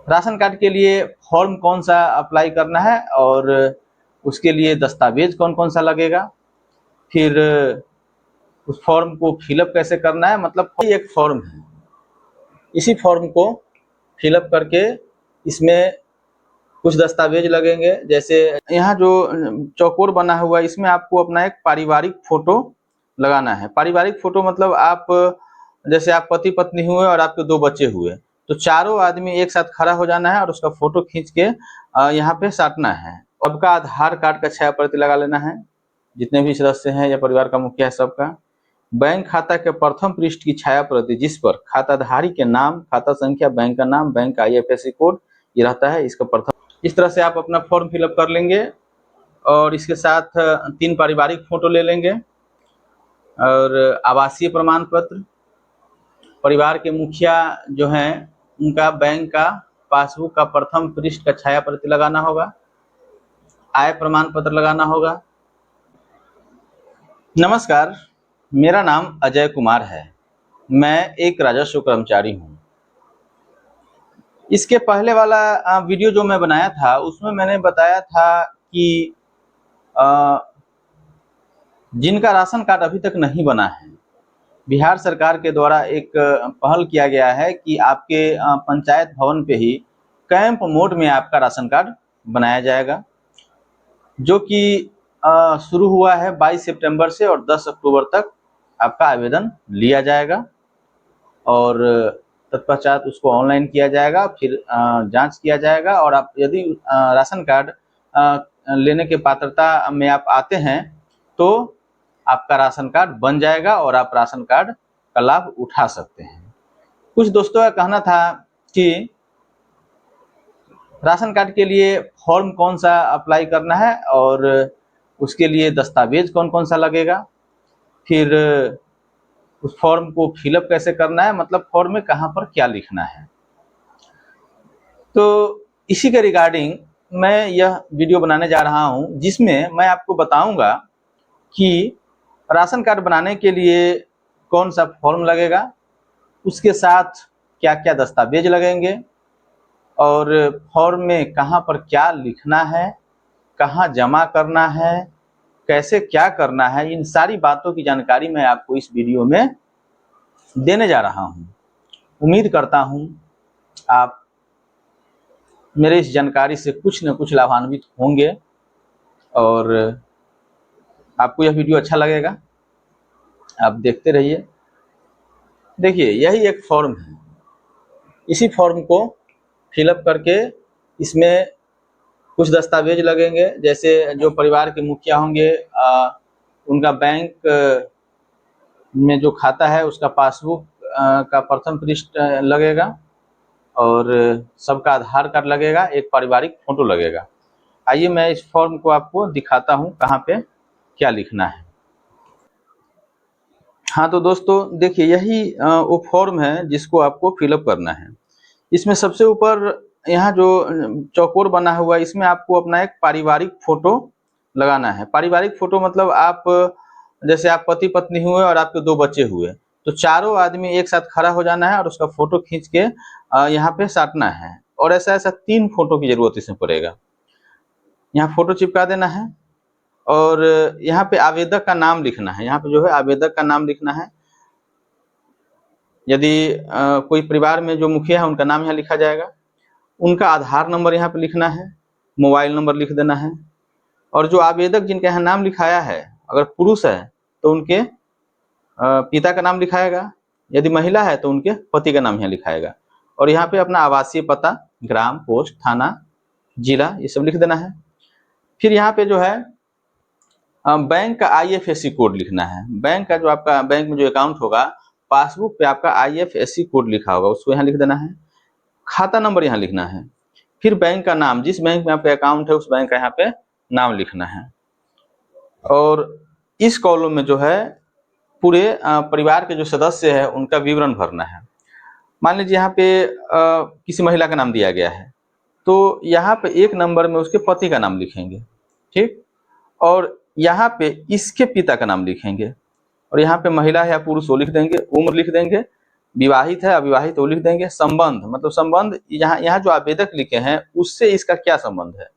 Ration card के लिए form कौन सा अप्लाई करना है और उसके लिए दस्तावेज कौन कौन सा लगेगा, फिर उस फॉर्म को फिलअप कैसे करना है। मतलब कोई एक फॉर्म है, इसी फॉर्म को फिलअप करके इसमें कुछ दस्तावेज लगेंगे। जैसे यहाँ जो चौकोर बना हुआ है इसमें आपको अपना एक पारिवारिक फोटो लगाना है। पारिवारिक फोटो मतलब आप जैसे आप पति पत्नी हुए और आपके 2 बच्चे हुए, तो चारों आदमी एक साथ खड़ा हो जाना है और उसका फोटो खींच के यहाँ पे साटना है। सबका आधार कार्ड का छाया प्रति लगा लेना है, जितने भी सदस्य हैं या परिवार का मुखिया है सबका। बैंक खाता के प्रथम पृष्ठ की छाया प्रति जिस पर खाताधारी के नाम, खाता संख्या, बैंक का नाम, बैंक का IFSC कोड ये रहता है, इसका प्रथम। इस तरह से आप अपना फॉर्म फिलअप कर लेंगे और इसके साथ 3 पारिवारिक फोटो ले लेंगे और आवासीय प्रमाण पत्र, परिवार के मुखिया जो हैं उनका बैंक का पासबुक का प्रथम पृष्ठ का छाया प्रति लगाना होगा, आय प्रमाण पत्र लगाना होगा। नमस्कार, मेरा नाम अजय कुमार है, मैं एक राजस्व कर्मचारी हूँ। इसके पहले वाला वीडियो जो मैं बनाया था उसमें मैंने बताया था कि जिनका राशन कार्ड अभी तक नहीं बना है, बिहार सरकार के द्वारा एक पहल किया गया है कि आपके पंचायत भवन पे ही कैंप मोड में आपका राशन कार्ड बनाया जाएगा, जो कि शुरू हुआ है 22 सितंबर से और 10 अक्टूबर तक आपका आवेदन लिया जाएगा और तत्पश्चात उसको ऑनलाइन किया जाएगा, फिर जांच किया जाएगा और आप यदि राशन कार्ड लेने के पात्रता में आप आते हैं तो आपका राशन कार्ड बन जाएगा और आप राशन कार्ड का लाभ उठा सकते हैं। कुछ दोस्तों का कहना था कि राशन कार्ड के लिए फॉर्म कौन सा अप्लाई करना है और उसके लिए दस्तावेज कौन कौन सा लगेगा, फिर उस फॉर्म को फिलअप कैसे करना है, मतलब फॉर्म में कहाँ पर क्या लिखना है। तो इसी के रिगार्डिंग मैं यह वीडियो बनाने जा रहा हूँ, जिसमें मैं आपको बताऊंगा कि राशन कार्ड बनाने के लिए कौन सा फॉर्म लगेगा, उसके साथ क्या क्या दस्तावेज लगेंगे और फॉर्म में कहाँ पर क्या लिखना है, कहाँ जमा करना है, कैसे क्या करना है, इन सारी बातों की जानकारी मैं आपको इस वीडियो में देने जा रहा हूँ। उम्मीद करता हूँ आप मेरे इस जानकारी से कुछ न कुछ लाभान्वित होंगे और आपको यह वीडियो अच्छा लगेगा। आप देखते रहिए। देखिए, यही एक फॉर्म है, इसी फॉर्म को फिलअप करके इसमें कुछ दस्तावेज लगेंगे। जैसे जो परिवार के मुखिया होंगे उनका बैंक में जो खाता है उसका पासबुक का प्रथम पृष्ठ लगेगा और सबका आधार कार्ड लगेगा, एक पारिवारिक फोटो लगेगा। आइए मैं इस फॉर्म को आपको दिखाता हूँ कहाँ पे क्या लिखना है। हाँ तो दोस्तों देखिए, यही वो फॉर्म है जिसको आपको फिलअप करना है। इसमें सबसे ऊपर यहाँ जो चौकोर बना हुआ है इसमें आपको अपना एक पारिवारिक फोटो लगाना है। पारिवारिक फोटो मतलब आप जैसे आप पति पत्नी हुए और आपके 2 बच्चे हुए, तो चारों आदमी एक साथ खड़ा हो जाना है और उसका फोटो खींच के यहाँ पे साटना है। और ऐसा 3 फोटो की जरूरत इसमें पड़ेगा। यहाँ फोटो चिपका देना है और यहाँ पे आवेदक का नाम लिखना है। यहाँ पे जो है आवेदक का नाम लिखना है। यदि कोई परिवार में जो मुखिया है उनका नाम यहाँ लिखा जाएगा, उनका आधार नंबर यहाँ पे लिखना है, मोबाइल नंबर लिख देना है और जो आवेदक जिनका यहाँ नाम लिखाया है अगर पुरुष है तो उनके पिता का नाम लिखाएगा, यदि महिला है तो उनके पति का नाम यहाँ लिखाएगा और यहाँ पे अपना आवासीय पता, ग्राम, पोस्ट, थाना, जिला ये सब लिख देना है। फिर यहाँ पे जो है बैंक का IFSC कोड लिखना है। बैंक का जो आपका बैंक में जो अकाउंट होगा, पासबुक पे आपका IFSC कोड लिखा होगा, उसको यहाँ लिख देना है। खाता नंबर यहाँ लिखना है। फिर बैंक का नाम, जिस बैंक में आपका अकाउंट है उस बैंक का यहाँ पे नाम लिखना है और इस कॉलम में जो है पूरे परिवार के जो सदस्य है उनका विवरण भरना है। मान लीजिए यहाँ पे किसी महिला का नाम दिया गया है तो यहाँ पे 1 नंबर में उसके पति का नाम लिखेंगे, ठीक, और यहाँ पे इसके पिता का नाम लिखेंगे और यहाँ पे महिला या पुरुष वो लिख देंगे, उम्र लिख देंगे विवाहित है अविवाहित वो लिख देंगे। संबंध मतलब संबंध, यहाँ जो आवेदक लिखे हैं उससे इसका क्या संबंध है।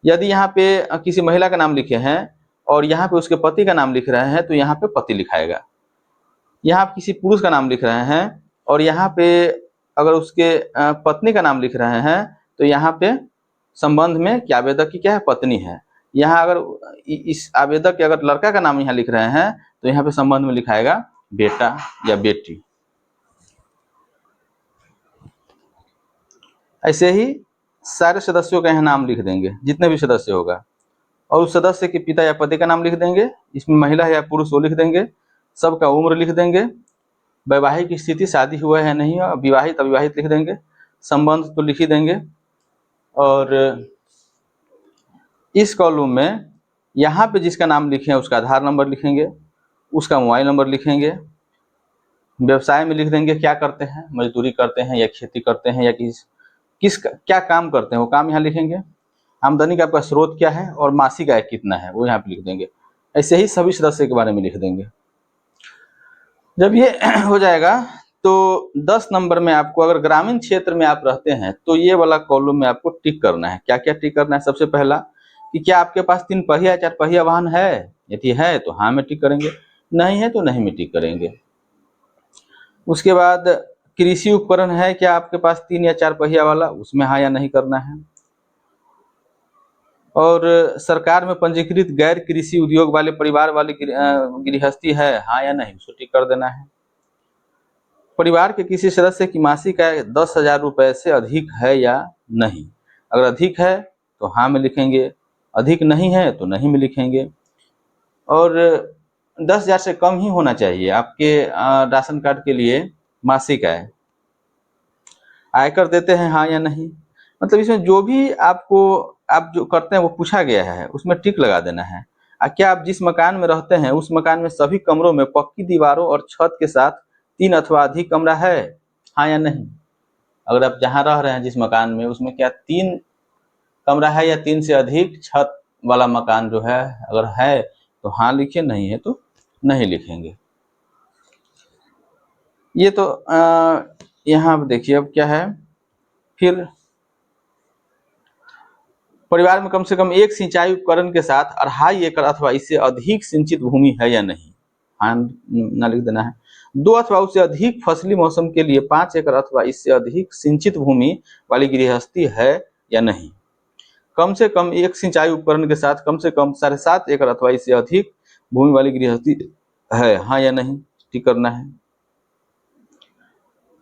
यदि यहाँ पे किसी महिला का नाम लिखे हैं और यहाँ पे उसके पति का नाम लिख रहे हैं तो यहाँ पे पति लिखाएगा। यहाँ किसी पुरुष का नाम लिख रहे हैं और यहाँ पे अगर उसके पत्नी का नाम लिख रहे हैं तो यहाँ पे संबंध में क्या आवेदक की क्या है, पत्नी है। यहाँ अगर इस आवेदक के अगर लड़का का नाम यहाँ लिख रहे हैं तो यहाँ पे संबंध में लिखाएगा बेटा या बेटी। ऐसे ही सारे सदस्यों का यहाँ नाम लिख देंगे, जितने भी सदस्य होगा, और उस सदस्य के पिता या पति का नाम लिख देंगे। इसमें महिला या पुरुष वो लिख देंगे। सबका उम्र लिख देंगे। वैवाहिक स्थिति, शादी हुआ है नहीं, विवाहित अविवाहित लिख देंगे। संबंध तो लिख ही देंगे। और इस कॉलम में यहाँ पे जिसका नाम लिखे हैं उसका आधार नंबर लिखेंगे, उसका मोबाइल नंबर लिखेंगे। व्यवसाय में लिख देंगे क्या करते हैं, मजदूरी करते हैं या खेती करते हैं या किस क्या काम करते हैं वो काम यहाँ लिखेंगे। आमदनी का आपका स्रोत क्या है और मासिक आय कितना है वो यहाँ पे लिख देंगे। ऐसे ही सभी सदस्य के बारे में लिख देंगे। जब ये हो जाएगा तो 10 नंबर में आपको, अगर ग्रामीण क्षेत्र में आप रहते हैं तो ये वाला कॉलम में आपको टिक करना है। क्या क्या टिक करना है? सबसे पहला कि क्या आपके पास 3 पहिया या 4 पहिया वाहन है। यदि है तो हाँ में टिक करेंगे, नहीं है तो नहीं में टिक करेंगे। उसके बाद कृषि उपकरण है क्या आपके पास 3 या 4 पहिया वाला, उसमें हाँ या नहीं करना है। और सरकार में पंजीकृत गैर कृषि उद्योग वाले परिवार वाली गृहस्थी है, हाँ या नहीं, उसको टिक कर देना है। परिवार के किसी सदस्य की मासिक आय 10,000 रुपए से अधिक है या नहीं। अगर अधिक है तो हाँ में लिखेंगे, अधिक नहीं है तो नहीं में लिखेंगे। और 10,000 से कम ही होना चाहिए आपके राशन कार्ड के लिए मासिक आय। आयकर देते हैं हाँ या नहीं। मतलब इसमें जो भी आपको आप जो करते हैं वो पूछा गया है उसमें टिक लगा देना है। क्या आप जिस मकान में रहते हैं उस मकान में सभी कमरों में पक्की दीवारों और छत के साथ 3 अथवा अधिक कमरा है, हाँ या नहीं। अगर आप जहाँ रह रहे हैं जिस मकान में उसमें क्या 3 कमरा है या 3 से अधिक छत वाला मकान जो है, अगर है तो हाँ लिखिए, नहीं है तो नहीं लिखेंगे। ये तो यहाँ पे देखिए अब क्या है। फिर परिवार में कम से कम 1 सिंचाई उपकरण के साथ 2.5 एकड़ अथवा इससे अधिक सिंचित भूमि है या नहीं, हाँ ना लिख देना है। 2 अथवा उससे अधिक फसली मौसम के लिए 5 एकड़ अथवा इससे अधिक सिंचित भूमि वाली गृहस्थी है या नहीं। कम से कम 1 सिंचाई उपकरण के साथ कम से कम 7.5 एकड़ अथवा इससे अधिक भूमि वाली गृहस्थी है, हाँ या नहीं टिक करना है।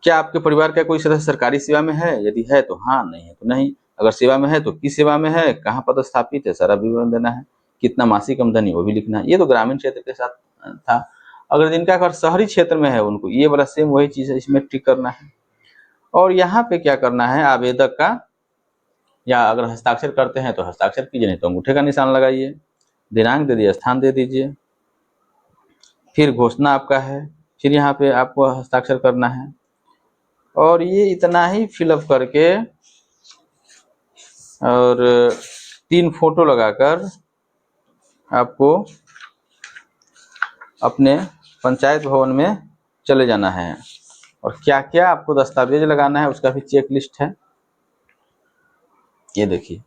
क्या आपके परिवार का कोई सदस्य सरकारी सेवा में है, यदि है तो हाँ, नहीं है तो नहीं। अगर सेवा में है तो किस सेवा में है, कहाँ पदस्थापित है, सारा विवरण देना है। कितना मासिक आमदनी वो भी लिखना है। ये तो ग्रामीण क्षेत्र के साथ था। अगर जिनका घर शहरी क्षेत्र में है उनको ये वाला सेम वही चीज है, इसमें टिक करना है। और यहाँ पे क्या करना है, आवेदक का या अगर हस्ताक्षर करते हैं तो हस्ताक्षर कीजिए, नहीं तो अंगूठे का निशान लगाइए। दिनांक दे दिए, स्थान दे दीजिए। फिर घोषणा आपका है, फिर यहाँ पे आपको हस्ताक्षर करना है। और ये इतना ही फिलअप करके और 3 फोटो लगाकर आपको अपने पंचायत भवन में चले जाना है। और क्या क्या आपको दस्तावेज लगाना है उसका भी चेक लिस्ट है, ये देखिए।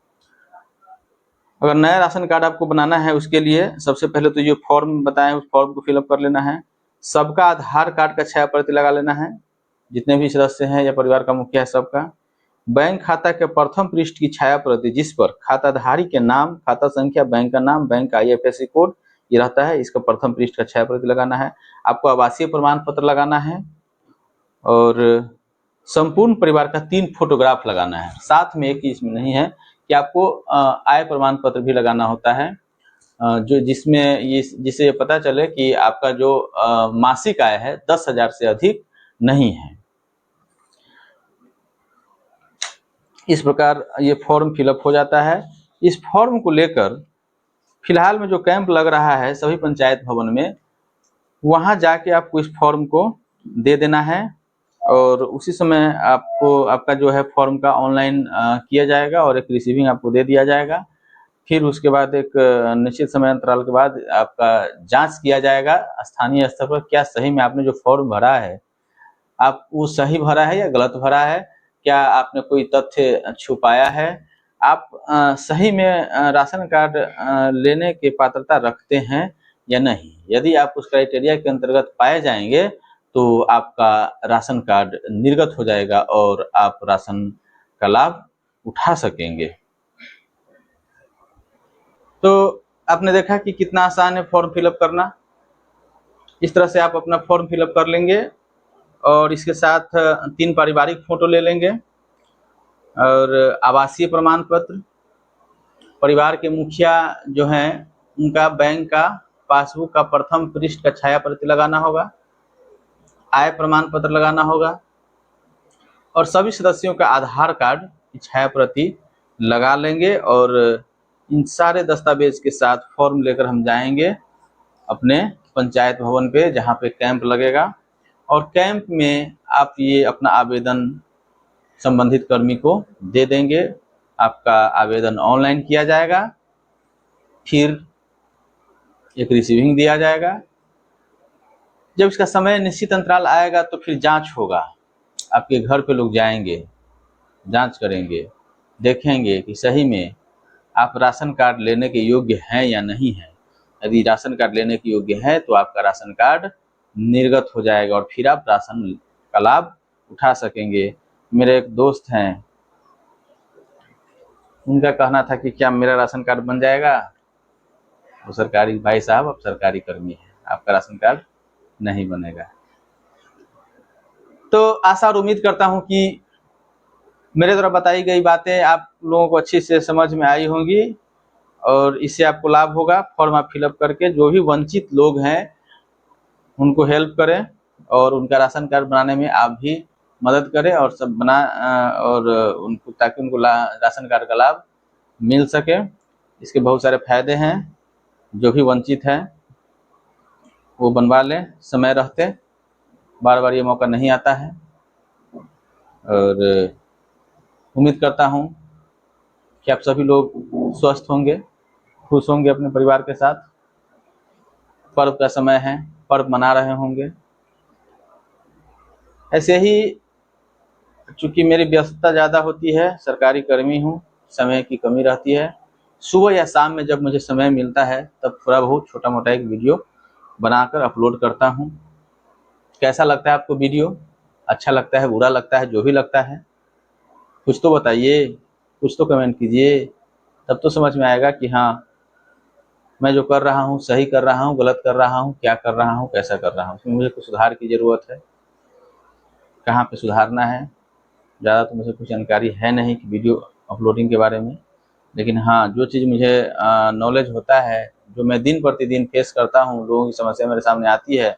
अगर नया राशन कार्ड आपको बनाना है उसके लिए सबसे पहले तो ये फॉर्म बताएं उस फॉर्म को फिलअप कर लेना है। सबका आधार कार्ड का 6 प्रति लगा लेना है, जितने भी सदस्य हैं या परिवार का मुखिया है सबका। बैंक खाता के प्रथम पृष्ठ की छाया प्रति जिस पर खाताधारी के नाम, खाता संख्या, बैंक का नाम, बैंक का IFSC कोड ये रहता है, इसका प्रथम पृष्ठ का छाया प्रति लगाना है। आपको आवासीय प्रमाण पत्र लगाना है और संपूर्ण परिवार का 3 फोटोग्राफ लगाना है। साथ में एक ही इसमें नहीं है कि आपको आय प्रमाण पत्र भी लगाना होता है, जो जिसमें ये जिससे पता चले कि आपका जो मासिक आय है 10,000 से अधिक नहीं है। इस प्रकार ये फॉर्म फिलअप हो जाता है। इस फॉर्म को लेकर फिलहाल में जो कैंप लग रहा है सभी पंचायत भवन में, वहां जाके आपको इस फॉर्म को दे देना है और उसी समय आपको आपका जो है फॉर्म का ऑनलाइन किया जाएगा और एक रिसीविंग आपको दे दिया जाएगा। फिर उसके बाद एक निश्चित समय अंतराल के बाद आपका जांच किया जाएगा स्थानीय स्तर पर, क्या सही में आपने जो फॉर्म भरा है आप वो सही भरा है या गलत भरा है, क्या आपने कोई तथ्य छुपाया है, आप सही में राशन कार्ड लेने की पात्रता रखते हैं या नहीं। यदि आप उस क्राइटेरिया के अंतर्गत पाए जाएंगे तो आपका राशन कार्ड निर्गत हो जाएगा और आप राशन का लाभ उठा सकेंगे। तो आपने देखा कि कितना आसान है फॉर्म फिलअप करना। इस तरह से आप अपना फॉर्म फिलअप कर लेंगे और इसके साथ 3 पारिवारिक फोटो ले लेंगे और आवासीय प्रमाण पत्र, परिवार के मुखिया जो हैं उनका बैंक का पासबुक का प्रथम पृष्ठ का छाया प्रति लगाना होगा, आय प्रमाण पत्र लगाना होगा और सभी सदस्यों का आधार कार्ड की छाया प्रति लगा लेंगे। और इन सारे दस्तावेज के साथ फॉर्म लेकर हम जाएंगे अपने पंचायत भवन पे जहाँ पे कैंप लगेगा और कैंप में आप ये अपना आवेदन संबंधित कर्मी को दे देंगे। आपका आवेदन ऑनलाइन किया जाएगा, फिर एक रिसीविंग दिया जाएगा। जब इसका समय निश्चित अंतराल आएगा तो फिर जांच होगा, आपके घर पे लोग जाएंगे, जांच करेंगे, देखेंगे कि सही में आप राशन कार्ड लेने के योग्य हैं या नहीं हैं। यदि राशन कार्ड लेने के योग्य है तो आपका राशन कार्ड निर्गत हो जाएगा और फिर आप राशन का लाभ उठा सकेंगे। मेरे एक दोस्त हैं, उनका कहना था कि क्या मेरा राशन कार्ड बन जाएगा। वो सरकारी भाई साहब अब सरकारी कर्मी है, आपका राशन कार्ड नहीं बनेगा। तो आशा और उम्मीद करता हूं कि मेरे द्वारा बताई गई बातें आप लोगों को अच्छी से समझ में आई होंगी और इससे आपको लाभ होगा। फॉर्म आप फिलअप करके जो भी वंचित लोग हैं उनको हेल्प करें और उनका राशन कार्ड बनाने में आप भी मदद करें और सब और उनको ताकि उनको राशन कार्ड का लाभ मिल सके। इसके बहुत सारे फायदे हैं, जो भी वंचित हैं वो बनवा लें समय रहते, बार बार ये मौका नहीं आता है। और उम्मीद करता हूँ कि आप सभी लोग स्वस्थ होंगे, खुश होंगे अपने परिवार के साथ। पर्व का समय है, पर्व मना रहे होंगे। ऐसे ही चूंकि मेरी व्यस्तता ज़्यादा होती है, सरकारी कर्मी हूँ, समय की कमी रहती है। सुबह या शाम में जब मुझे समय मिलता है तब थोड़ा बहुत छोटा मोटा एक वीडियो बनाकर अपलोड करता हूँ। कैसा लगता है आपको वीडियो? अच्छा लगता है, बुरा लगता है, जो भी लगता है कुछ तो बताइए, कुछ तो कमेंट कीजिए, तब तो समझ में आएगा कि हाँ मैं जो कर रहा हूँ सही कर रहा हूँ, गलत कर रहा हूँ, क्या कर रहा हूँ, कैसा कर रहा हूँ। इसमें मुझे कुछ सुधार की ज़रूरत है, कहाँ पे सुधारना है। ज़्यादा तो मुझे कुछ जानकारी है नहीं कि वीडियो अपलोडिंग के बारे में, लेकिन हाँ जो चीज़ मुझे नॉलेज होता है, जो मैं दिन प्रतिदिन फेस करता हूँ, लोगों की समस्या मेरे सामने आती है,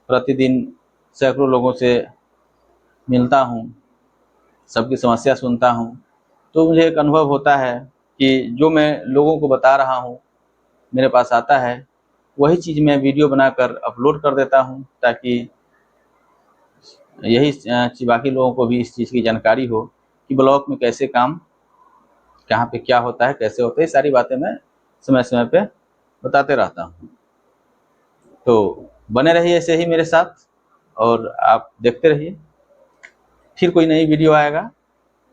प्रतिदिन सैकड़ों लोगों से मिलता हूँ, सबकी समस्या सुनता हूँ, तो मुझे एक अनुभव होता है कि जो मैं लोगों को बता रहा हूँ मेरे पास आता है, वही चीज़ मैं वीडियो बनाकर अपलोड कर देता हूँ ताकि यही बाकी लोगों को भी इस चीज़ की जानकारी हो कि ब्लॉक में कैसे काम, कहाँ पे क्या होता है, कैसे होता है। सारी बातें मैं समय समय पे बताते रहता हूँ। तो बने रहिए ऐसे ही मेरे साथ और आप देखते रहिए। फिर कोई नई वीडियो आएगा,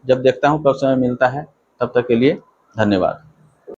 जब देखता हूँ कब समय मिलता है। तब तक के लिए धन्यवाद।